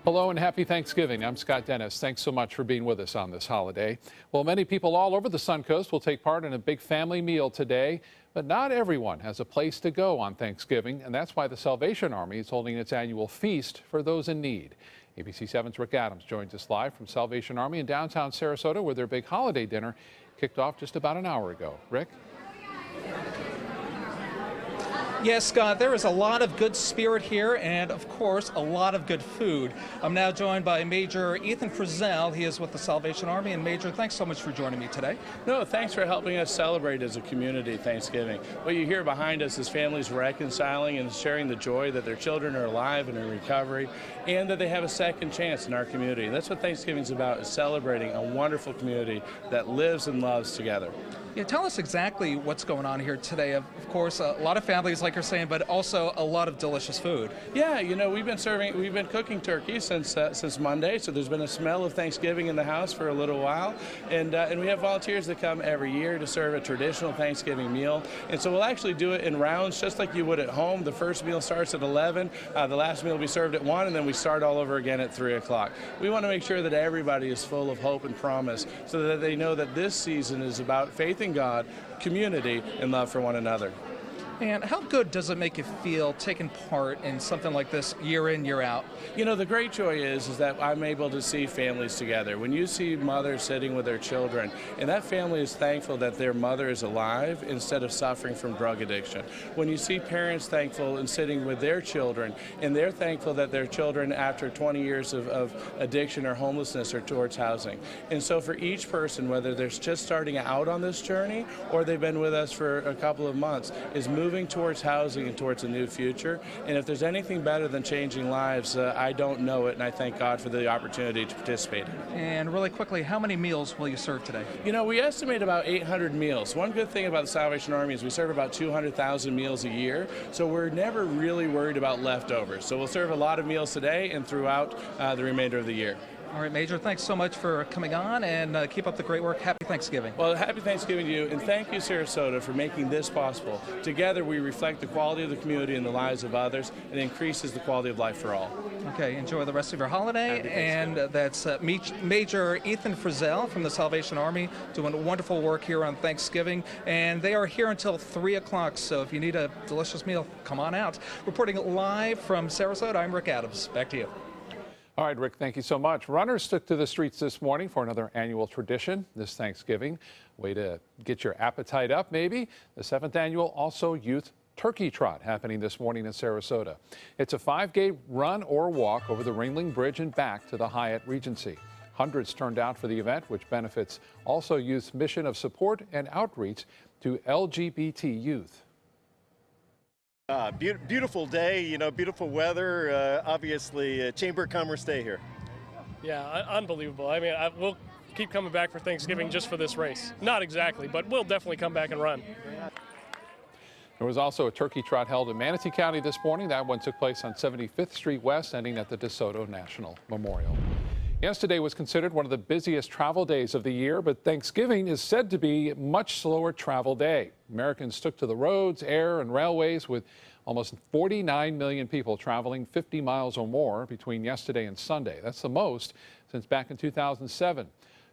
Hello and happy Thanksgiving. I'm Scott Dennis. Thanks so much for being with us on this holiday. Well, many people all over the Suncoast will take part in a big family meal today, but not everyone has a place to go on Thanksgiving, and that's why the Salvation Army is holding its annual feast for those in need. ABC 7's Rick Adams joins us live from Salvation Army in downtown Sarasota, where their big holiday dinner kicked off just about an hour ago. Rick? Yes, Scott, there is a lot of good spirit here and, of course, a lot of good food. I'm now joined by Major Ethan Frizzell. He is with the Salvation Army. And, Major, thanks so much for joining me today. No, thanks for helping us celebrate as a community Thanksgiving. What you hear behind us is families reconciling and sharing the joy that their children are alive and in recovery and that they have a second chance in our community. That's what Thanksgiving is about, is celebrating a wonderful community that lives and loves together. Yeah, tell us exactly what's going on here today. Of course, a lot of families, like you're saying, but also a lot of delicious food. Yeah, you know, we've been cooking turkey since Monday, so there's been a smell of Thanksgiving in the house for a little while, and we have volunteers that come every year to serve a traditional Thanksgiving meal, and so we'll actually do it in rounds, just like you would at home. The first meal starts at 11, the last meal will be served at 1, and then we start all over again at 3 o'clock. We want to make sure that everybody is full of hope and promise, so that they know that this season is about faith in God, community, and love for one another. And how good does it make you feel taking part in something like this year in, year out? You know, the great joy is that I'm able to see families together. When you see mothers sitting with their children, and that family is thankful that their mother is alive instead of suffering from drug addiction. When you see parents thankful and sitting with their children, and they're thankful that their children, after 20 years of addiction or homelessness, are towards housing. And so for each person, whether they're just starting out on this journey or they've been with us for a couple of months, is moving towards housing and towards a new future. And if there's anything better than changing lives, I don't know it, and I thank God for the opportunity to participate. And really quickly, how many meals will you serve today? You know, we estimate about 800 meals. One good thing about the Salvation Army is we serve about 200,000 meals a year, so we're never really worried about leftovers. So we'll serve a lot of meals today and throughout the remainder of the year. All right, Major, thanks so much for coming on, and keep up the great work. Happy Thanksgiving. Well, happy Thanksgiving to you, and thank you, Sarasota, for making this possible. Together, we reflect the quality of the community and the lives of others, and increases the quality of life for all. Okay, enjoy the rest of your holiday, and that's Major Ethan Frizzell from the Salvation Army doing wonderful work here on Thanksgiving, and they are here until 3 o'clock, so if you need a delicious meal, come on out. Reporting live from Sarasota, I'm Rick Adams. Back to you. All right, Rick, thank you so much. Runners took to the streets this morning for another annual tradition this Thanksgiving. Way to get your appetite up, maybe. The 7th annual Also Youth Turkey Trot happening this morning in Sarasota. It's a 5K run or walk over the Ringling Bridge and back to the Hyatt Regency. Hundreds turned out for the event, which benefits Also Youth's mission of support and outreach to LGBT youth. Beautiful day, you know, beautiful weather. Obviously, Chamber of Commerce Day here. Yeah, unbelievable. I mean, we'll keep coming back for Thanksgiving just for this race. Not exactly, but we'll definitely come back and run. There was also a turkey trot held in Manatee County this morning. That one took place on 75th Street West, ending at the DeSoto National Memorial. Yesterday was considered one of the busiest travel days of the year, but Thanksgiving is said to be a much slower travel day. Americans took to the roads, air, and railways, with almost 49 million people traveling 50 miles or more between yesterday and Sunday. That's the most since back in 2007.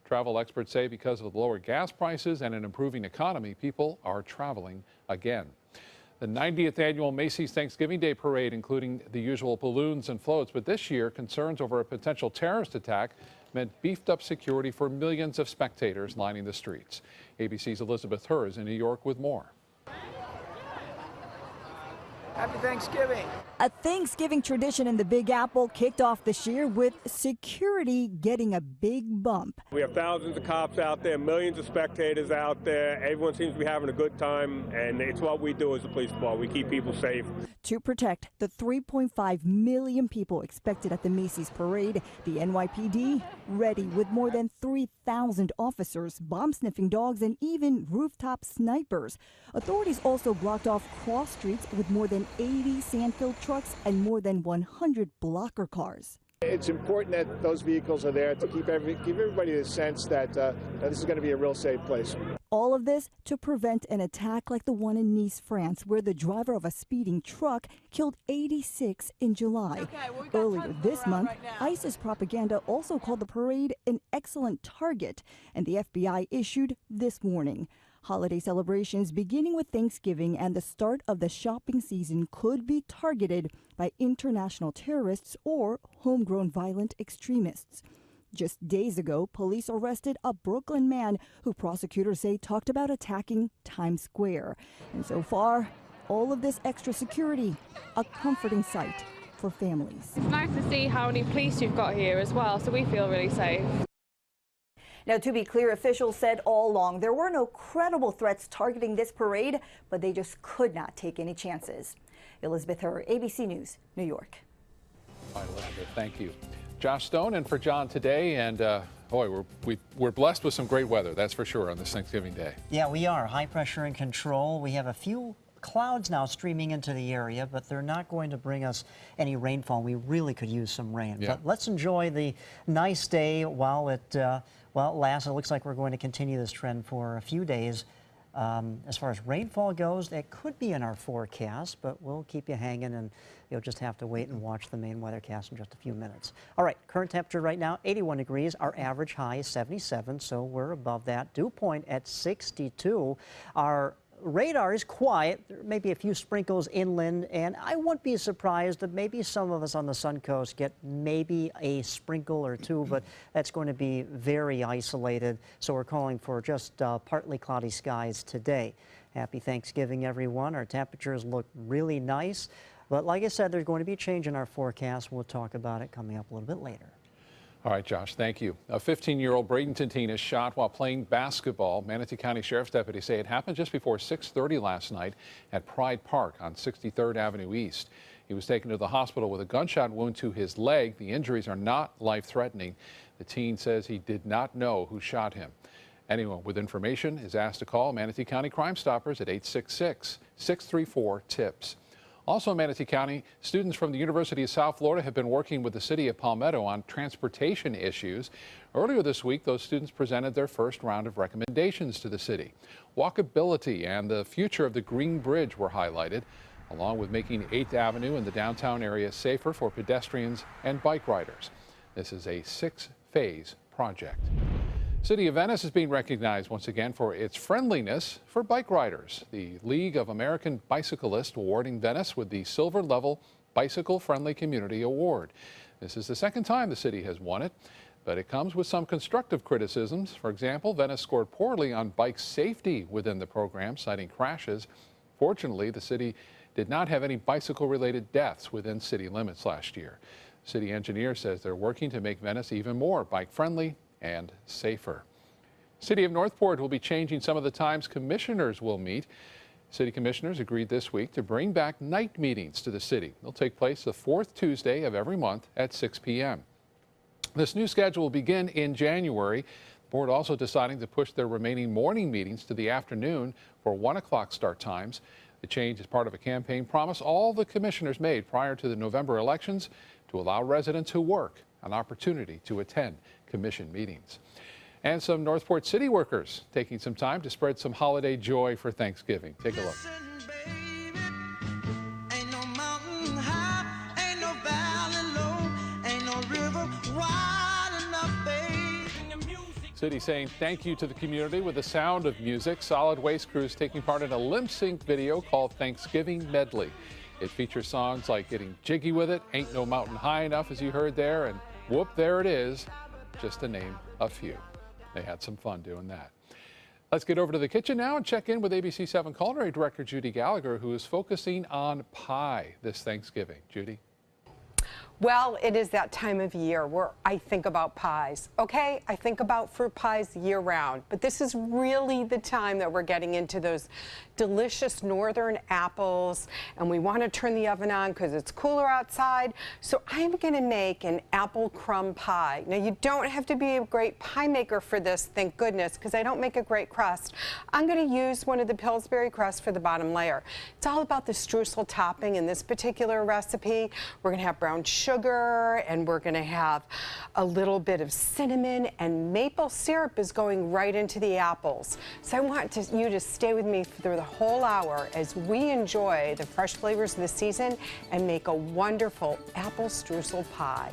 Travel experts say because of the lower gas prices and an improving economy, people are traveling again. The 90th annual Macy's Thanksgiving Day Parade, including the usual balloons and floats, but this year concerns over a potential terrorist attack meant beefed up security for millions of spectators lining the streets. ABC's Elizabeth Herr is in New York with more. Happy Thanksgiving. A Thanksgiving tradition in the Big Apple kicked off this year with security getting a big bump. We have thousands of cops out there, millions of spectators out there. Everyone seems to be having a good time, and it's what we do as a police department. We keep people safe. To protect the 3.5 million people expected at the Macy's parade, the NYPD ready with more than 3,000 officers, bomb-sniffing dogs, and even rooftop snipers. Authorities also blocked off cross streets with more than 80 sand-filled trucks and more than 100 blocker cars. It's important that those vehicles are there to give everybody the sense that this is going to be a real safe place. All of this to prevent an attack like the one in Nice, France, where the driver of a speeding truck killed 86 in July. Earlier this month, ISIS propaganda also called the parade an excellent target, and the FBI issued this warning. Holiday celebrations beginning with Thanksgiving and the start of the shopping season could be targeted by international terrorists or homegrown violent extremists. Just days ago, police arrested a Brooklyn man who prosecutors say talked about attacking Times Square. And so far, all of this extra security, a comforting sight for families. It's nice to see how many police you've got here as well, so we feel really safe. Now, to be clear, officials said all along there were no credible threats targeting this parade, but they just could not take any chances. Elizabeth Herr, ABC News, New York. All right, Elizabeth, thank you. Josh Stone in for John today, and boy, we're blessed with some great weather, that's for sure, on this Thanksgiving Day. Yeah, we are. High pressure in control. We have a few clouds now streaming into the area, but they're not going to bring us any rainfall. We really could use some rain. Yeah. But let's enjoy the nice day while it lasts. It looks like we're going to continue this trend for a few days. As far as rainfall goes, that could be in our forecast, but we'll keep you hanging, and you'll just have to wait and watch the main weathercast in just a few minutes. All right, current temperature right now, 81 degrees. Our average high is 77, so we're above that. Dew point at 62. Our radar is quiet. There may be a few sprinkles inland, and I wouldn't be surprised that maybe some of us on the Sun Coast get maybe a sprinkle or two, but that's going to be very isolated. So we're calling for just partly cloudy skies today. Happy Thanksgiving, everyone. Our temperatures look really nice, but like I said, there's going to be a change in our forecast. We'll talk about it coming up a little bit later. All right, Josh, thank you. A 15-year-old Bradenton teen is shot while playing basketball. Manatee County Sheriff's deputies say it happened just before 6:30 last night at Pride Park on 63rd Avenue East. He was taken to the hospital with a gunshot wound to his leg. The injuries are not life-threatening. The teen says he did not know who shot him. Anyone with information is asked to call Manatee County Crime Stoppers at 866-634-TIPS. Also in Manatee County, students from the University of South Florida have been working with the city of Palmetto on transportation issues. Earlier this week, those students presented their first round of recommendations to the city. Walkability and the future of the Green Bridge were highlighted, along with making 8th Avenue and the downtown area safer for pedestrians and bike riders. This is a 6-phase project. City of Venice is being recognized once again for its friendliness for bike riders. The League of American Bicyclists awarding Venice with the Silver Level Bicycle Friendly Community Award. This is the second time the city has won it, but it comes with some constructive criticisms. For example, Venice scored poorly on bike safety within the program, citing crashes. Fortunately, the city did not have any bicycle-related deaths within city limits last year. City engineer says they're working to make Venice even more bike-friendly and safer. City of Northport will be changing some of the times commissioners will meet. City commissioners agreed this week to bring back night meetings to the city. They'll take place the 4th Tuesday of every month at 6 p.m. This new schedule will begin in January. The board also deciding to push their remaining morning meetings to the afternoon for 1 o'clock start times. The change is part of a campaign promise all the commissioners made prior to the November elections to allow residents who work an opportunity to attend commission meetings. And some Northport City workers taking some time to spread some holiday joy for Thanksgiving. Take a look. City saying thank you to the community with the sound of music. Solid Waste crews taking part in a lip-sync video called Thanksgiving Medley. It features songs like Getting Jiggy With It, Ain't No Mountain High Enough, as you heard there, and Whoop, There It Is, just to name a few. They had some fun doing that. Let's get over to the kitchen now and check in with ABC 7 Culinary Director Judy Gallagher, who is focusing on pie this Thanksgiving. Judy? Well, it is that time of year where I think about pies, okay? I think about fruit pies year-round, but this is really the time that we're getting into those delicious northern apples, and we want to turn the oven on because it's cooler outside. So I'm going to make an apple crumb pie. Now, you don't have to be a great pie maker for this, thank goodness, because I don't make a great crust. I'm going to use one of the Pillsbury crusts for the bottom layer. It's all about the streusel topping in this particular recipe. We're going to have brown sugar, sugar, and we're going to have a little bit of cinnamon, and maple syrup is going right into the apples. So I want you to stay with me through the whole hour as we enjoy the fresh flavors of the season and make a wonderful apple streusel pie.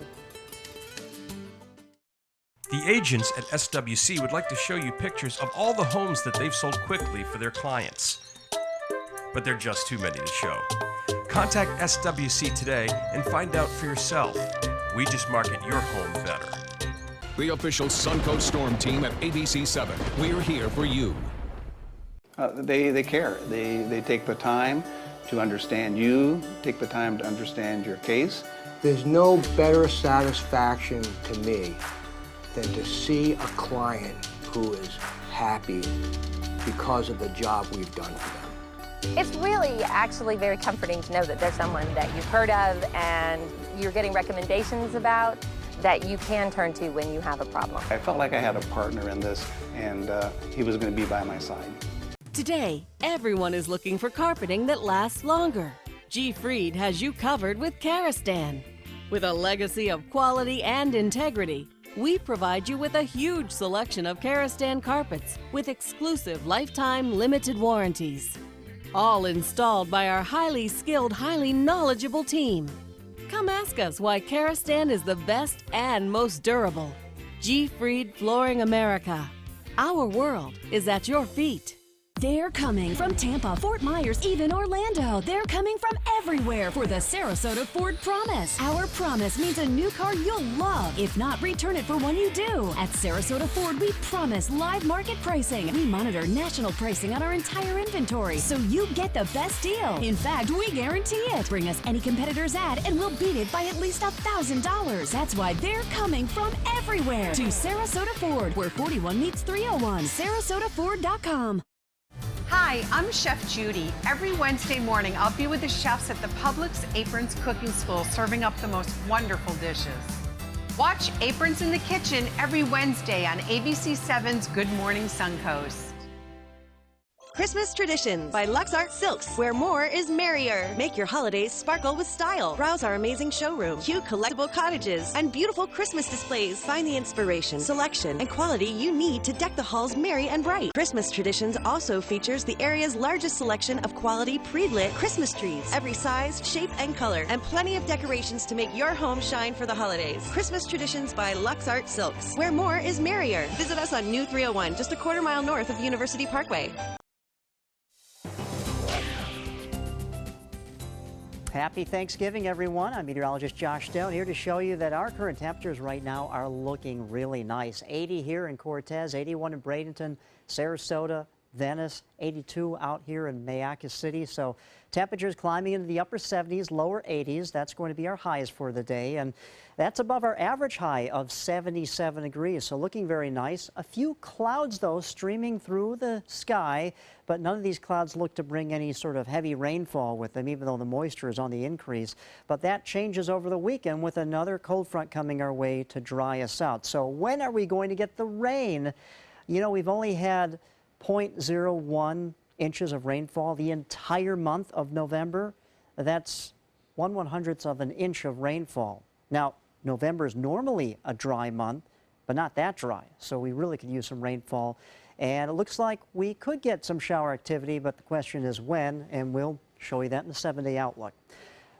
The agents at SWC would like to show you pictures of all the homes that they've sold quickly for their clients. But they're just too many to show. Contact SWC today and find out for yourself. We just market your home better. The official Suncoast Storm team at ABC7. We're here for you. They care. They take the time to understand you, take the time to understand your case. There's no better satisfaction to me than to see a client who is happy because of the job we've done for them. It's really actually very comforting to know that there's someone that you've heard of and you're getting recommendations about that you can turn to when you have a problem. I felt like I had a partner in this, and he was going to be by my side. Today, everyone is looking for carpeting that lasts longer. G. Fried has you covered with Karastan. With a legacy of quality and integrity, we provide you with a huge selection of Karastan carpets with exclusive lifetime limited warranties. All installed by our highly skilled, highly knowledgeable team. Come ask us why Karastan is the best and most durable. G. Fried Flooring America. Our world is at your feet. They're coming from Tampa, Fort Myers, even Orlando. They're coming from everywhere for the Sarasota Ford Promise. Our promise means a new car you'll love. If not, return it for one you do. At Sarasota Ford, we promise live market pricing. We monitor national pricing on our entire inventory, so you get the best deal. In fact, we guarantee it. Bring us any competitor's ad, and we'll beat it by at least $1,000. That's why they're coming from everywhere to Sarasota Ford, where 41 meets 301. SarasotaFord.com. Hi, I'm Chef Judy. Every Wednesday morning, I'll be with the chefs at the Publix Aprons Cooking School, serving up the most wonderful dishes. Watch Aprons in the Kitchen every Wednesday on ABC7's Good Morning Suncoast. Christmas Traditions by Lux Art Silks, where more is merrier. Make your holidays sparkle with style. Browse our amazing showroom, cute collectible cottages, and beautiful Christmas displays. Find the inspiration, selection, and quality you need to deck the halls merry and bright. Christmas Traditions also features the area's largest selection of quality pre-lit Christmas trees, every size, shape, and color, and plenty of decorations to make your home shine for the holidays. Christmas Traditions by Lux Art Silks, where more is merrier. Visit us on New 301, just a quarter-mile north of University Parkway. Happy Thanksgiving, everyone. I'm meteorologist Josh Stone here to show you that our current temperatures right now are looking really nice. 80 here in Cortez, 81 in Bradenton, Sarasota, Venice, 82 out here in Mayaca City. So temperatures climbing into the upper 70s, lower 80s. That's going to be our highs for the day. And that's above our average high of 77 degrees. So looking very nice. A few clouds, though, streaming through the sky. But none of these clouds look to bring any sort of heavy rainfall with them, even though the moisture is on the increase. But that changes over the weekend with another cold front coming our way to dry us out. So when are we going to get the rain? You know, we've only had 0.01 inches of rainfall the entire month of November. That's 1/100th of an inch of rainfall. Now, November is normally a dry month, but not that dry. So we really could use some rainfall. And it looks like we could get some shower activity, but the question is when, and we'll show you that in the 7-day outlook.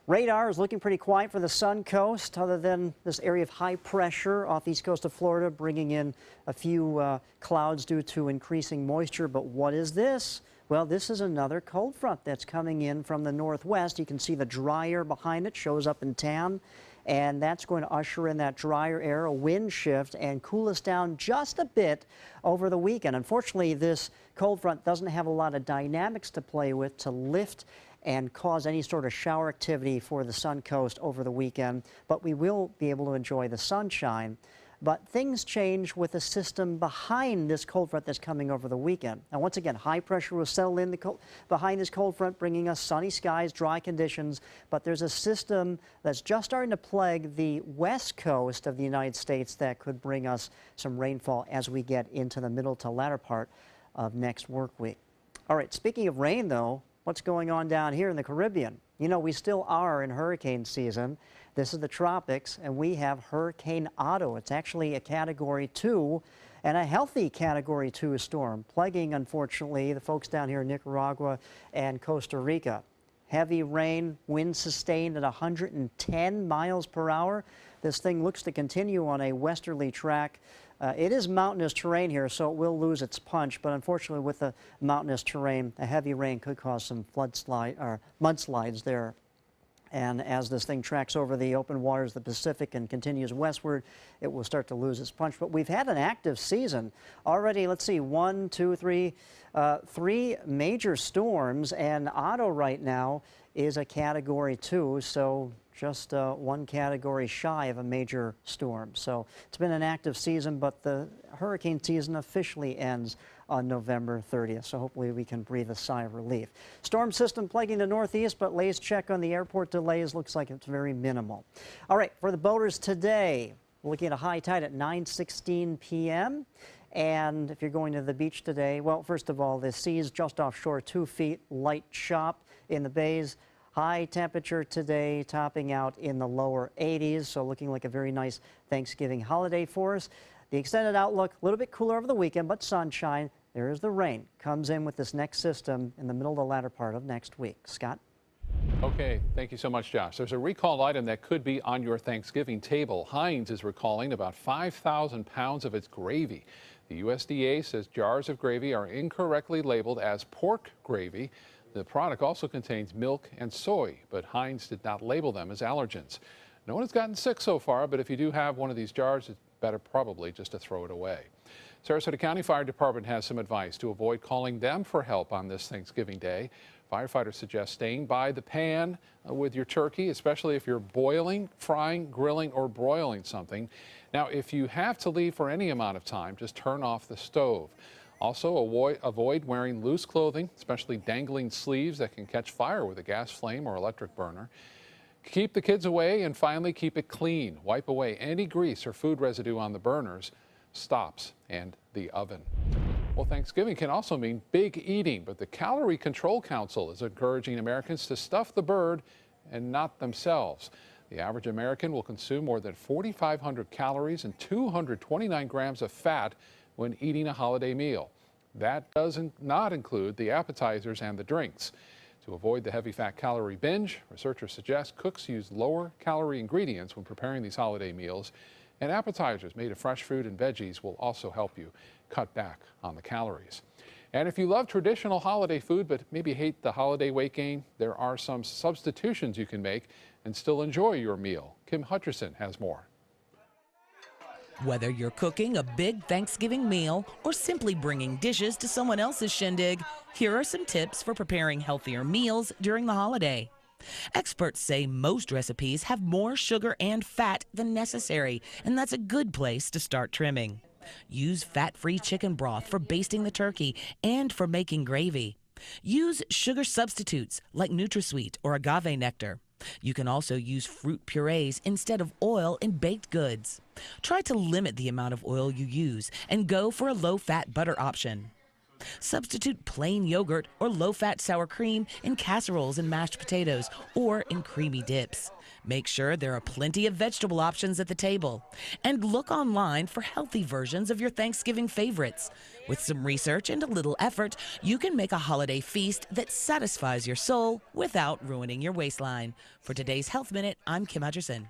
Radar is looking pretty quiet for the Sun Coast, other than this area of high pressure off the east coast of Florida, bringing in a few clouds due to increasing moisture. But what is this? Well, this is another cold front that's coming in from the northwest. You can see the dry air behind it shows up in tan, and that's going to usher in that drier air, a wind shift, and cool us down just a bit over the weekend. Unfortunately, this cold front doesn't have a lot of dynamics to play with to lift and cause any sort of shower activity for the Sun Coast over the weekend, but we will be able to enjoy the sunshine. But things change with the system behind this cold front that's coming over the weekend. Now, once again, high pressure will settle in behind this cold front, bringing us sunny skies, dry conditions. But there's a system that's just starting to plague the west coast of the United States that could bring us some rainfall as we get into the middle to latter part of next work week. All right, speaking of rain, though, what's going on down here in the Caribbean? You know, we still are in hurricane season. This is the tropics, and we have Hurricane Otto. It's actually a Category 2 and a healthy Category 2 storm, plaguing, unfortunately, the folks down here in Nicaragua and Costa Rica. Heavy rain, winds sustained at 110 miles per hour. This thing looks to continue on a westerly track. It is mountainous terrain here, so it will lose its punch, but unfortunately with the mountainous terrain, a heavy rain could cause some mudslides there. And as this thing tracks over the open waters of the Pacific and continues westward, it will start to lose its punch. But we've had an active season already. Let's see, 1, 2, 3, 3 major storms, and Otto right now is a Category 2, so just 1 category shy of a major storm. So it's been an active season, but the hurricane season officially ends on November 30th, so hopefully we can breathe a sigh of relief. Storm system plaguing the northeast, but latest check on the airport delays looks like it's very minimal. All right, for the boaters today, we're looking at a high tide at 9:16 p.m. And if you're going to the beach today, well, first of all, the sea's just offshore, 2 feet, light chop in the bays. High temperature today, topping out in the lower 80s, so looking like a very nice Thanksgiving holiday for us. The extended outlook, a little bit cooler over the weekend, but sunshine. There is the rain. Comes in with this next system in the middle of the latter part of next week. Scott? Okay, thank you so much, Josh. There's a recalled item that could be on your Thanksgiving table. Heinz is recalling about 5,000 pounds of its gravy. The USDA says jars of gravy are incorrectly labeled as pork gravy. The product also contains milk and soy, but Heinz did not label them as allergens. No one has gotten sick so far, but if you do have one of these jars, it's better probably just to throw it away. Sarasota County Fire Department has some advice to avoid calling them for help on this Thanksgiving Day. Firefighters suggest staying by the pan with your turkey, especially if you're boiling, frying, grilling, or broiling something. Now, if you have to leave for any amount of time, just turn off the stove. Also, avoid wearing loose clothing, especially dangling sleeves that can catch fire with a gas flame or electric burner. Keep the kids away, and finally keep it clean. Wipe away any grease or food residue on the burners, stops, and the oven. Well, Thanksgiving can also mean big eating, but the Calorie Control Council is encouraging Americans to stuff the bird and not themselves. The average American will consume more than 4,500 calories and 229 grams of fat when eating a holiday meal. That does not include the appetizers and the drinks. To avoid the heavy fat calorie binge, researchers suggest cooks use lower calorie ingredients when preparing these holiday meals, and appetizers made of fresh fruit and veggies will also help you cut back on the calories. And if you love traditional holiday food but maybe hate the holiday weight gain, there are some substitutions you can make and still enjoy your meal. Kim Hutcherson has more. Whether you're cooking a big Thanksgiving meal or simply bringing dishes to someone else's shindig, here are some tips for preparing healthier meals during the holiday. Experts say most recipes have more sugar and fat than necessary, and that's a good place to start trimming. Use fat-free chicken broth for basting the turkey and for making gravy. Use sugar substitutes like NutraSweet or agave nectar. You can also use fruit purees instead of oil in baked goods. Try to limit the amount of oil you use and go for a low-fat butter option. Substitute plain yogurt or low-fat sour cream in casseroles and mashed potatoes or in creamy dips. Make sure there are plenty of vegetable options at the table. And look online for healthy versions of your Thanksgiving favorites. With some research and a little effort, you can make a holiday feast that satisfies your soul without ruining your waistline. For today's Health Minute, I'm Kim Hutcherson.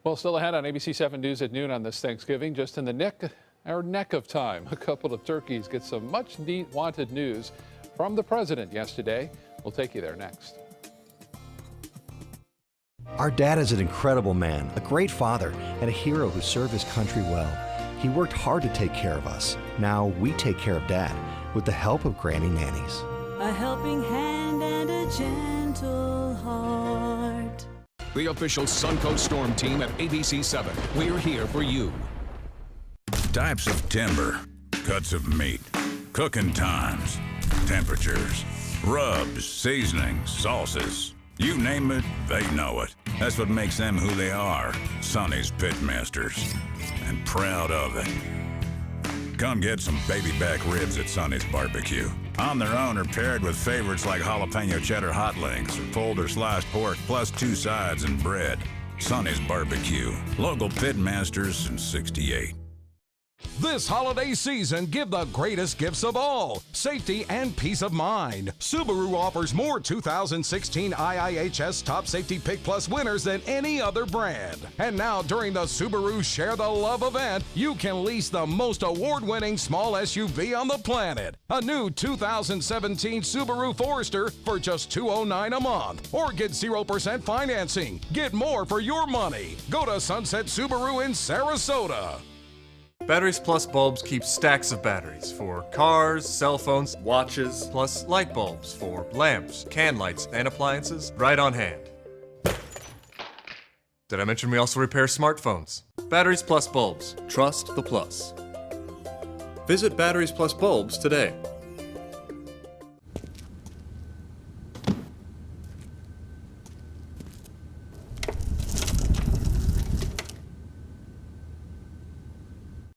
Well, still ahead on ABC 7 News at noon on this Thanksgiving, just in the neck of time. A couple of turkeys get some much wanted news from the president yesterday. We'll take you there next. Our dad is an incredible man, a great father, and a hero who served his country well. He worked hard to take care of us. Now we take care of Dad with the help of Granny Nannies. A helping hand and a gentle heart. The official Suncoast Storm team at ABC 7. We're here for you. Types of timber, cuts of meat, cooking times, temperatures, rubs, seasonings, sauces. You name it, they know it. That's what makes them who they are, Sonny's Pitmasters. And proud of it. come get some baby back ribs at Sonny's Barbecue. On their own or paired with favorites like jalapeno cheddar hot links or pulled or sliced pork plus 2 sides and bread. Sonny's Barbecue. Local pit masters since '68. This holiday season, give the greatest gifts of all, safety and peace of mind. Subaru offers more 2016 IIHS Top Safety Pick Plus winners than any other brand. And now, during the Subaru Share the Love event, you can lease the most award-winning small SUV on the planet. A new 2017 Subaru Forester for just $209 a month. Or get 0% financing. Get more for your money. Go to Sunset Subaru in Sarasota. Batteries Plus bulbs keep stacks of batteries for cars, cell phones, watches, plus light bulbs for lamps, can lights, and appliances right on hand. Did I mention we also repair smartphones? Batteries Plus bulbs. Trust the plus. Visit Batteries Plus bulbs today.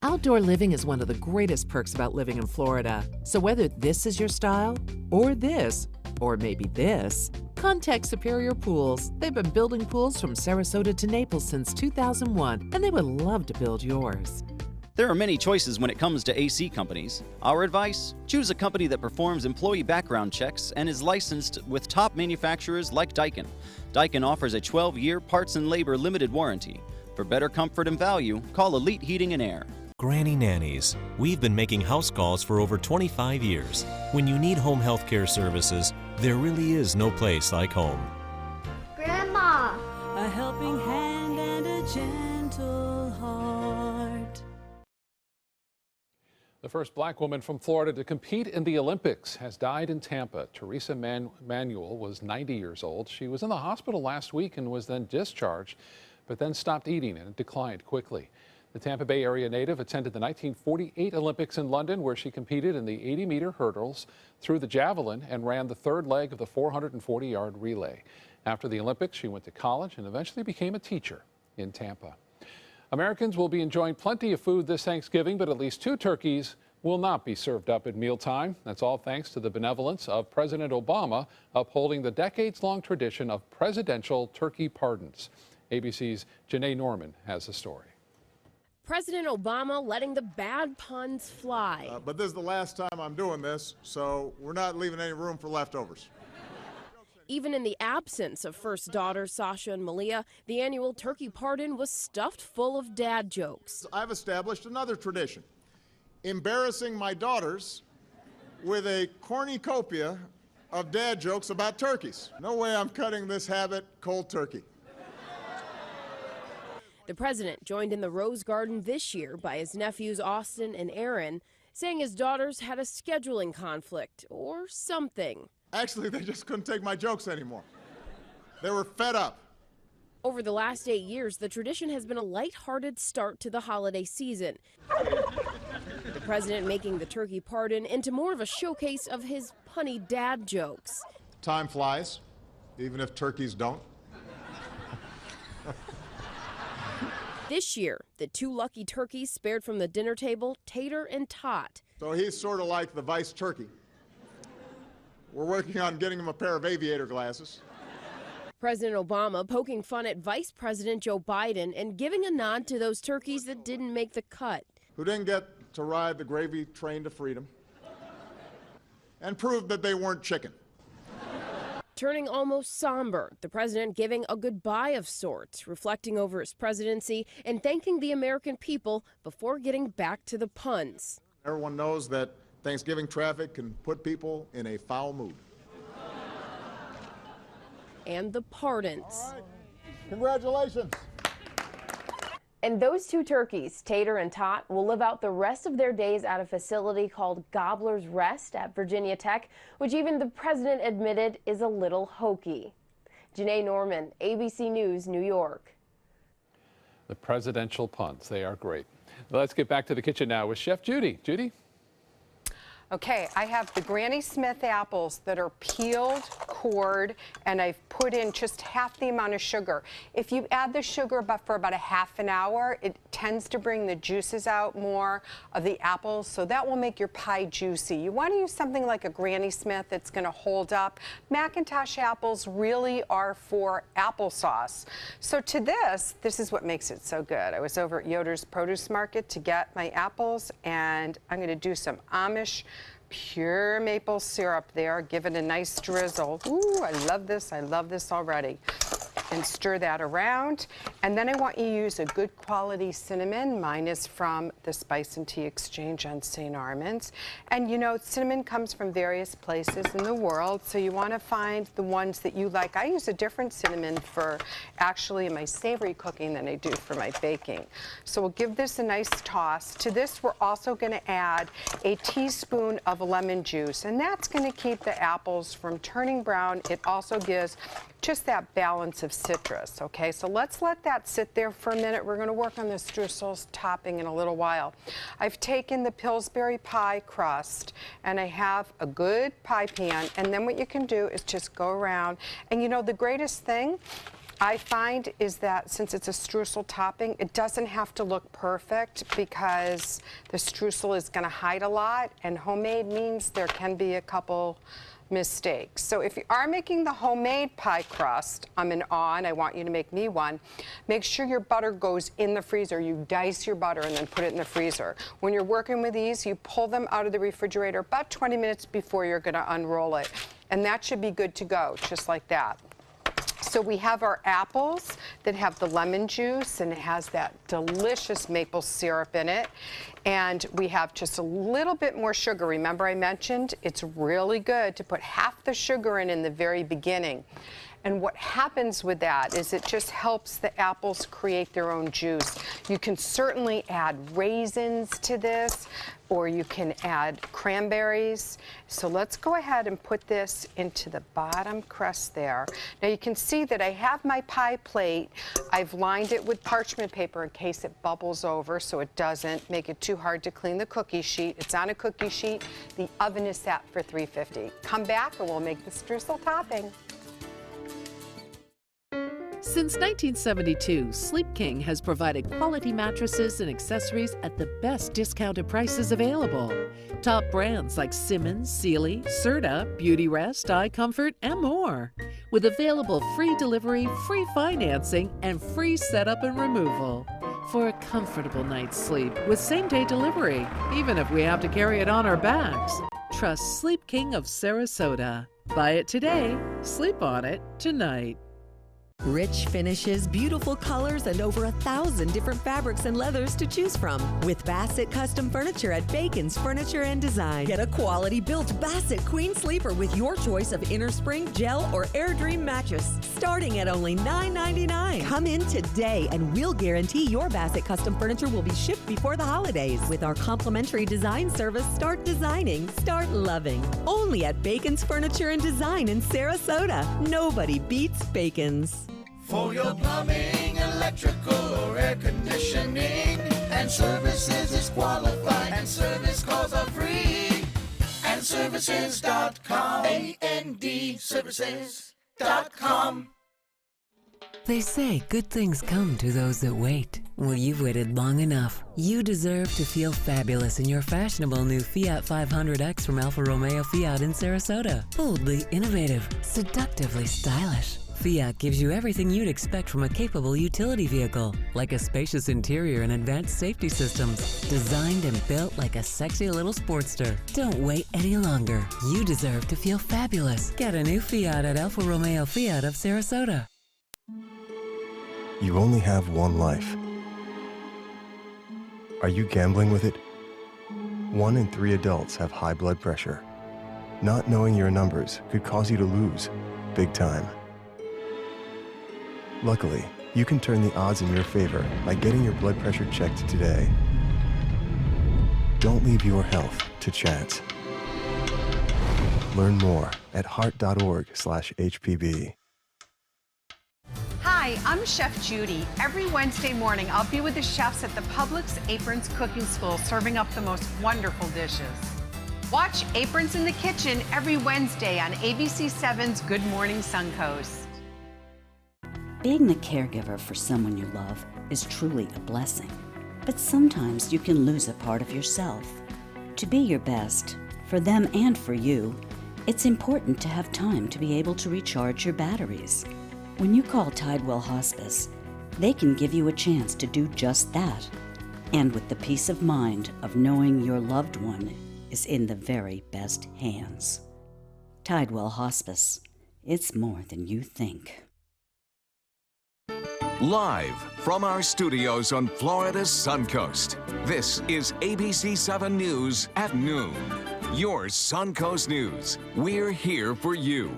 Outdoor living is one of the greatest perks about living in Florida. So whether this is your style, or this, or maybe this, contact Superior Pools. They've been building pools from Sarasota to Naples since 2001, and they would love to build yours. There are many choices when it comes to AC companies. Our advice? Choose a company that performs employee background checks and is licensed with top manufacturers like Daikin. Daikin offers a 12-year parts and labor limited warranty. For better comfort and value, call Elite Heating and Air. Granny Nannies. We've been making house calls for over 25 years. When you need home health care services, there really is no place like home. Grandma! A helping hand and a gentle heart. The first black woman from Florida to compete in the Olympics has died in Tampa. Teresa Manuel was 90 years old. She was in the hospital last week and was then discharged, but then stopped eating and declined quickly. The Tampa Bay area native attended the 1948 Olympics in London, where she competed in the 80-meter hurdles, threw the javelin, and ran the third leg of the 440-yard relay. After the Olympics, she went to college and eventually became a teacher in Tampa. Americans will be enjoying plenty of food this Thanksgiving, but at least 2 turkeys will not be served up at mealtime. That's all thanks to the benevolence of President Obama, upholding the decades-long tradition of presidential turkey pardons. ABC's Janae Norman has the story. President Obama letting the bad puns fly. But this is the last time I'm doing this, so we're not leaving any room for leftovers. Even in the absence of first daughters Sasha and Malia, the annual turkey pardon was stuffed full of dad jokes. I've established another tradition, embarrassing my daughters with a cornucopia of dad jokes about turkeys. No way I'm cutting this habit cold turkey. The president joined in the Rose Garden this year by his nephews Austin and Aaron, saying his daughters had a scheduling conflict or something. Actually, they just couldn't take my jokes anymore. They were fed up. Over the last 8 years, the tradition has been a lighthearted start to the holiday season. The president making the turkey pardon into more of a showcase of his punny dad jokes. Time flies, even if turkeys don't. This year, the 2 lucky turkeys spared from the dinner table, Tater and Tot. So he's sort of like the vice turkey. We're working on getting him a pair of aviator glasses. President Obama poking fun at Vice President Joe Biden and giving a nod to those turkeys that didn't make the cut. Who didn't get to ride the gravy train to freedom and proved that they weren't chicken. Turning almost somber, the president giving a goodbye of sorts, reflecting over his presidency and thanking the American people before getting back to the puns. Everyone knows that Thanksgiving traffic can put people in a foul mood. And the pardons. All right. Congratulations. And those 2 turkeys, Tater and Tot, will live out the rest of their days at a facility called Gobbler's Rest at Virginia Tech, which even the president admitted is a little hokey. Janae Norman, ABC News, New York. The presidential puns, they are great. Let's get back to the kitchen now with Chef Judy. Judy? Okay, I have the Granny Smith apples that are peeled, cored, and I've put in just half the amount of sugar. If you add the sugar for about a half an hour, it tends to bring the juices out more of the apples, so that will make your pie juicy. You want to use something like a Granny Smith that's going to hold up. Macintosh apples really are for applesauce. So to this is what makes it so good. I was over at Yoder's Produce Market to get my apples, and I'm going to do some Amish pure maple syrup there. Give it a nice drizzle. Ooh, I love this already. And stir that around. And then I want you to use a good quality cinnamon. Mine is from the Spice and Tea Exchange on St. Armand's. And you know, cinnamon comes from various places in the world, so you want to find the ones that you like. I use a different cinnamon for actually my savory cooking than I do for my baking. So we'll give this a nice toss. To this, we're also going to add a teaspoon of lemon juice, and that's going to keep the apples from turning brown. It also gives just that balance of citrus. Okay, so let's let that sit there for a minute. We're going to work on the streusel topping in a little while. I've taken the Pillsbury pie crust, and I have a good pie pan, and then what you can do is just go around, and you know, the greatest thing I find is that since it's a streusel topping, it doesn't have to look perfect because the streusel is going to hide a lot, and homemade means there can be a couple mistakes. So if you are making the homemade pie crust, I'm in awe and I want you to make me one, make sure your butter goes in the freezer. You dice your butter and then put it in the freezer. When you're working with these, you pull them out of the refrigerator about 20 minutes before you're going to unroll it. And that should be good to go, just like that. So we have our apples that have the lemon juice, and it has that delicious maple syrup in it. And we have just a little bit more sugar. Remember I mentioned it's really good to put half the sugar in the very beginning. And what happens with that is it just helps the apples create their own juice. You can certainly add raisins to this, or you can add cranberries. So let's go ahead and put this into the bottom crust there. Now you can see that I have my pie plate. I've lined it with parchment paper in case it bubbles over so it doesn't make it too hard to clean the cookie sheet. It's on a cookie sheet. The oven is set for 350. Come back and we'll make the streusel topping. Since 1972, Sleep King has provided quality mattresses and accessories at the best discounted prices available. Top brands like Simmons, Sealy, Serta, Beautyrest, iComfort, and more. With available free delivery, free financing, and free setup and removal. For a comfortable night's sleep with same-day delivery, even if we have to carry it on our backs. Trust Sleep King of Sarasota. Buy it today, sleep on it tonight. Rich finishes, beautiful colors, and over 1,000 different fabrics and leathers to choose from. With Bassett Custom Furniture at Bacon's Furniture and Design. Get a quality-built Bassett Queen Sleeper with your choice of inner spring, gel, or Air Dream mattress, starting at only $9.99. Come in today, and we'll guarantee your Bassett Custom Furniture will be shipped before the holidays. With our complimentary design service, start designing, start loving. Only at Bacon's Furniture and Design in Sarasota. Nobody beats Bacon's. For your plumbing, electrical, or air conditioning, and services is qualified, and service calls are free. And services.com, A-N-D, services.com. They say good things come to those that wait. Well, you've waited long enough. You deserve to feel fabulous in your fashionable new Fiat 500X from Alfa Romeo Fiat in Sarasota. Boldly innovative, seductively stylish. Fiat gives you everything you'd expect from a capable utility vehicle, like a spacious interior and advanced safety systems, designed and built like a sexy little Sportster. Don't wait any longer. You deserve to feel fabulous. Get a new Fiat at Alfa Romeo Fiat of Sarasota. You only have one life. Are you gambling with it? 1 in 3 adults have high blood pressure. Not knowing your numbers could cause you to lose, big time. Luckily, you can turn the odds in your favor by getting your blood pressure checked today. Don't leave your health to chance. Learn more at heart.org/HPB. Hi, I'm Chef Judy. Every Wednesday morning, I'll be with the chefs at the Publix Aprons Cooking School serving up the most wonderful dishes. Watch Aprons in the Kitchen every Wednesday on ABC 7's Good Morning Suncoast. Being the caregiver for someone you love is truly a blessing. But sometimes you can lose a part of yourself. To be your best, for them and for you, it's important to have time to be able to recharge your batteries. When you call Tidewell Hospice, they can give you a chance to do just that. And with the peace of mind of knowing your loved one is in the very best hands. Tidewell Hospice. It's more than you think. Live from our studios on Florida's Suncoast, this is ABC 7 News at noon. Your Suncoast News. We're here for you.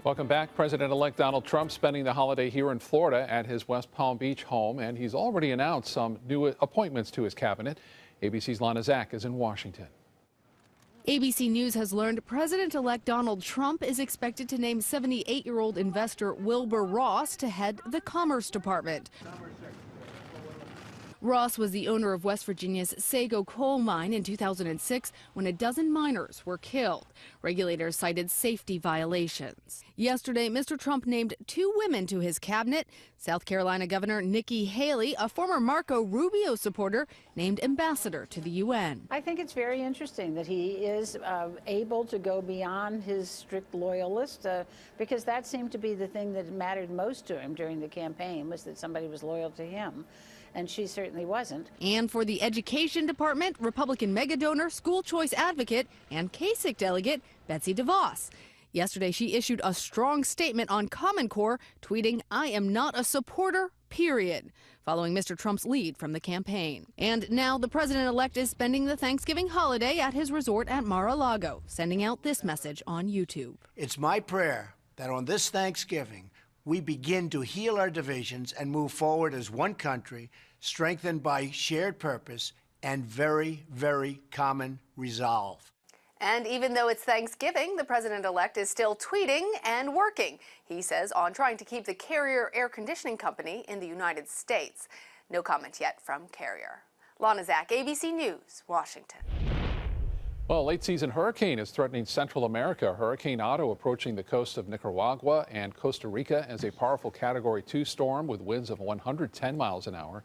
Welcome back. President-elect Donald Trump spending the holiday here in Florida at his West Palm Beach home, and he's already announced some new appointments to his cabinet. ABC's Lana Zach is in Washington. ABC News has learned President-elect Donald Trump is expected to name 78-year-old investor Wilbur Ross to head the Commerce Department. Ross was the owner of West Virginia's Sago coal mine in 2006 when a dozen miners were killed. Regulators cited safety violations. Yesterday, Mr. Trump named 2 women to his cabinet. South Carolina Governor Nikki Haley, a former Marco Rubio supporter, named ambassador to the UN. I think it's very interesting that he is able to go beyond his strict loyalist, because that seemed to be the thing that mattered most to him during the campaign, was that somebody was loyal to him. And she certainly wasn't. And for the Education Department, Republican megadonor, school choice advocate, and Kasich delegate Betsy DeVos. Yesterday, she issued a strong statement on Common Core, tweeting, "I am not a supporter, period," following Mr. Trump's lead from the campaign. And now the president-elect is spending the Thanksgiving holiday at his resort at Mar-a-Lago, sending out this message on YouTube. It's my prayer that on this Thanksgiving, we begin to heal our divisions and move forward as one country, strengthened by shared purpose and very, very common resolve. And even though it's Thanksgiving, the president-elect is still tweeting and working, he says, on trying to keep the Carrier air conditioning company in the United States. No comment yet from Carrier. Lana Zach, ABC News, Washington. Well, a late-season hurricane is threatening Central America. Hurricane Otto approaching the coast of Nicaragua and Costa Rica as a powerful Category 2 storm with winds of 110 miles an hour.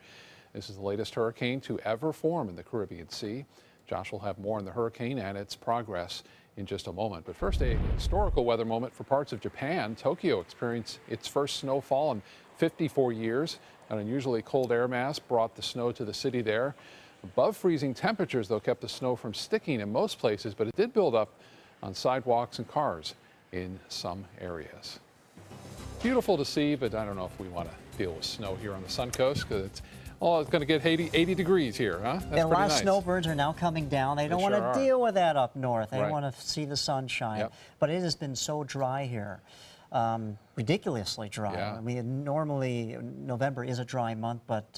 This is the latest hurricane to ever form in the Caribbean Sea. Josh will have more on the hurricane and its progress in just a moment. But first, a historical weather moment for parts of Japan. Tokyo experienced its first snowfall in 54 years. An unusually cold air mass brought the snow to the city there. Above freezing temperatures, though, kept the snow from sticking in most places, but it did build up on sidewalks and cars in some areas. Beautiful to see, but I don't know if we want to deal with snow here on the Suncoast, because it's going to get 80 degrees here, huh? That's a lot of nice. Snowbirds are now coming down. They don't want to deal with that up north. They want to see the sunshine. Yep. But it has been so dry here. Ridiculously dry. Yeah. I mean, normally November is a dry month, but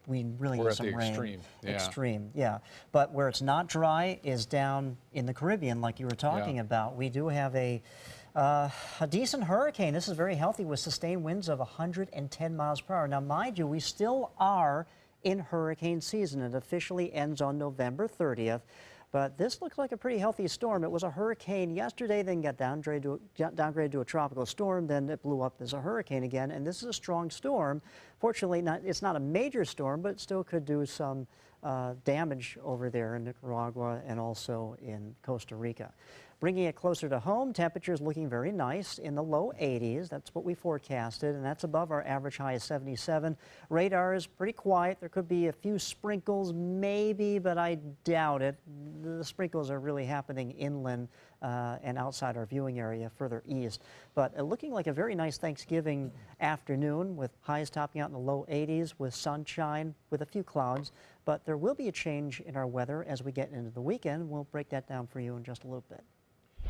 we really need some rain. Extreme. Yeah. Extreme, yeah. But where it's not dry is down in the Caribbean, like you were talking about. We do have a decent hurricane. This is very healthy with sustained winds of 110 miles per hour. Now, mind you, we still are in hurricane season. It officially ends on November 30th. But this looks like a pretty healthy storm. It was a hurricane yesterday, then got downgraded to a tropical storm, then it blew up as a hurricane again, and this is a strong storm. Fortunately, it's not a major storm, but it still could do some damage over there in Nicaragua and also in Costa Rica. Bringing it closer to home, temperatures looking very nice in the low 80s. That's what we forecasted, and that's above our average high of 77. Radar is pretty quiet. There could be a few sprinkles, maybe, but I doubt it. The sprinkles are really happening inland and outside our viewing area further east. But looking like a very nice Thanksgiving afternoon with highs topping out in the low 80s with sunshine with a few clouds. But there will be a change in our weather as we get into the weekend. We'll break that down for you in just a little bit.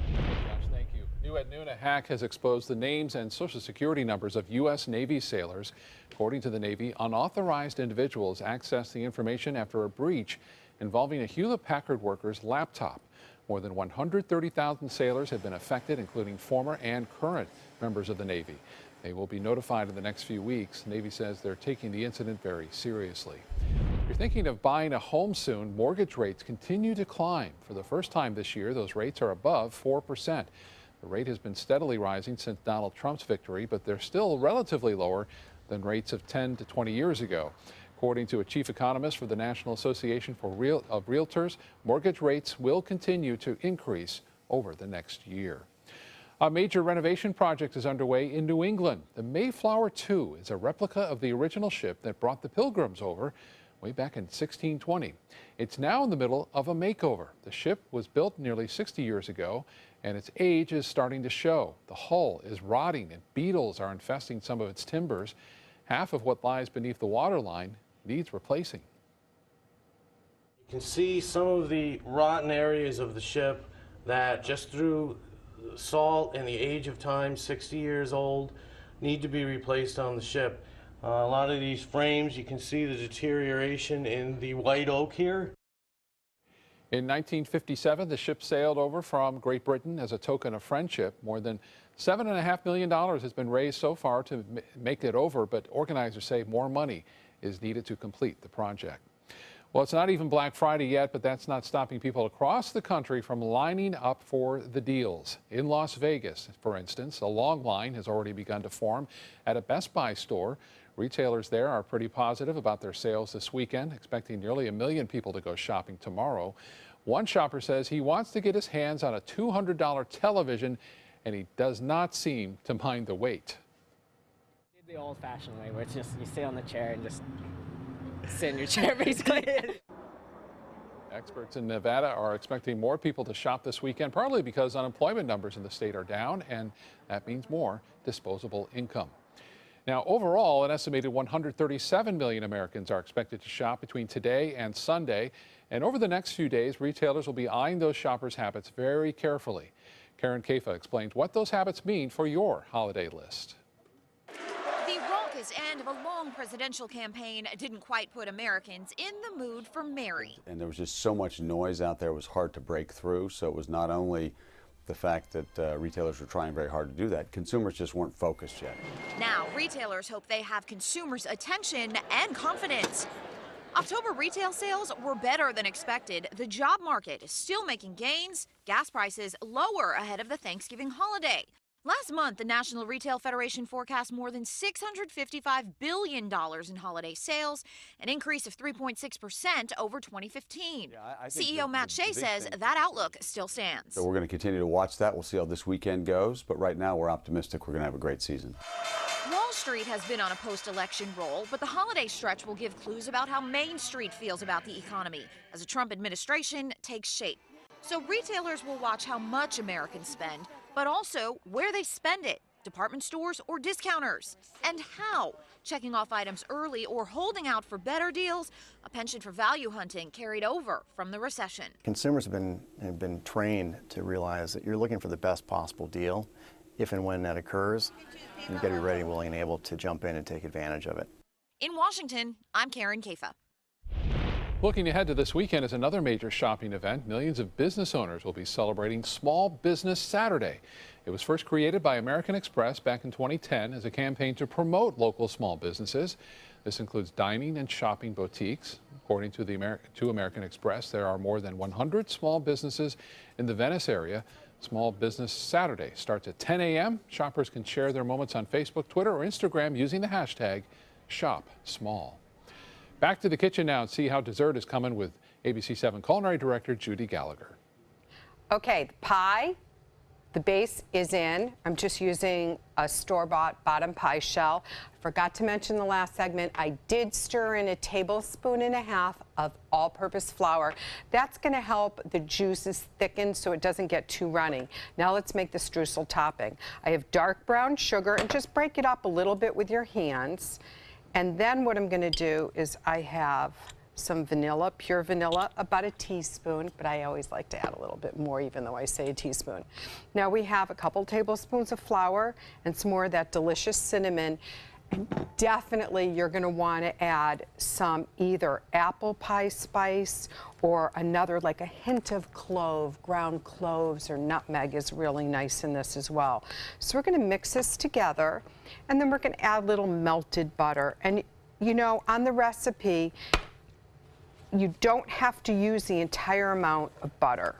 Josh, thank you. New at noon, a hack has exposed the names and Social Security numbers of U.S. Navy sailors. According to the Navy, unauthorized individuals accessed the information after a breach involving a Hewlett-Packard worker's laptop. More than 130,000 sailors have been affected, including former and current members of the Navy. They will be notified in the next few weeks. The Navy says they're taking the incident very seriously. If you're thinking of buying a home soon, mortgage rates continue to climb. For the first time this year, those rates are above 4%. The rate has been steadily rising since Donald Trump's victory, but they're still relatively lower than rates of 10 to 20 years ago. According to a chief economist for the National Association of Realtors, mortgage rates will continue to increase over the next year. A major renovation project is underway in New England. The Mayflower II is a replica of the original ship that brought the Pilgrims over way back in 1620. It's now in the middle of a makeover. The ship was built nearly 60 years ago, and its age is starting to show. The hull is rotting, and beetles are infesting some of its timbers. Half of what lies beneath the waterline needs replacing. You can see some of the rotten areas of the ship that just through salt and the age of time, 60 years old, need to be replaced on the ship. A lot of these frames, you can see the deterioration in the white oak here. In 1957, the ship sailed over from Great Britain as a token of friendship. More than $7.5 million has been raised so far to make it over, but organizers say more money is needed to complete the project. Well, it's not even Black Friday yet, but that's not stopping people across the country from lining up for the deals. In Las Vegas, for instance, a long line has already begun to form at a Best Buy store. Retailers there are pretty positive about their sales this weekend, expecting nearly 1 million people to go shopping tomorrow. One shopper says he wants to get his hands on a $200 television, and he does not seem to mind the wait. The old-fashioned way, where it's just you sit on the chair and just sit in your chair, basically. Experts in Nevada are expecting more people to shop this weekend, partly because unemployment numbers in the state are down, and that means more disposable income. Now, overall, an estimated 137 million Americans are expected to shop between today and Sunday. And over the next few days, retailers will be eyeing those shoppers' habits very carefully. Karen Kafa explains what those habits mean for your holiday list. The raucous end of a long presidential campaign didn't quite put Americans in the mood for merry. And there was just so much noise out there, it was hard to break through. So it was not only the fact that retailers were trying very hard to do that, consumers just weren't focused yet. Now, retailers hope they have consumers' attention and confidence. October retail sales were better than expected. The job market is still making gains. Gas prices lower ahead of the Thanksgiving holiday. Last month, the National Retail Federation forecast more than $655 billion in holiday sales, an increase of 3.6% over 2015. CEO Matt Shea says that outlook still stands. So we're going to continue to watch that. We'll see how this weekend goes. But right now, we're optimistic we're going to have a great season. Wall Street has been on a post-election roll, but the holiday stretch will give clues about how Main Street feels about the economy as the Trump administration takes shape. So retailers will watch how much Americans spend, but also where they spend it, department stores or discounters, and how. Checking off items early or holding out for better deals, a penchant for value hunting carried over from the recession. Consumers have been trained to realize that you're looking for the best possible deal. If and when that occurs, you've got to be ready, willing, and able to jump in and take advantage of it. In Washington, I'm Karen Kafa. Looking ahead to this weekend is another major shopping event. Millions of business owners will be celebrating Small Business Saturday. It was first created by American Express back in 2010 as a campaign to promote local small businesses. This includes dining and shopping boutiques. According to American Express, there are more than 100 small businesses in the Venice area. Small Business Saturday starts at 10 a.m. Shoppers can share their moments on Facebook, Twitter, or Instagram using the hashtag #ShopSmall. Back to the kitchen now and see how dessert is coming with ABC 7 culinary director Judy Gallagher. Okay, the pie, the base is in. I'm just using a store-bought bottom pie shell. I forgot to mention the last segment, I did stir in 1.5 tablespoons of all-purpose flour. That's going to help the juices thicken so it doesn't get too runny. Now let's make the streusel topping. I have dark brown sugar, and just break it up a little bit with your hands. And then what I'm going to do is I have some vanilla, pure vanilla, about 1 teaspoon, but I always like to add a little bit more even though I say 1 teaspoon. Now we have a couple tablespoons of flour and some more of that delicious cinnamon. And definitely you're going to want to add some either apple pie spice or another, like a hint of clove, ground cloves or nutmeg is really nice in this as well. So we're going to mix this together, and then we're going to add a little melted butter. And you know, on the recipe, you don't have to use the entire amount of butter.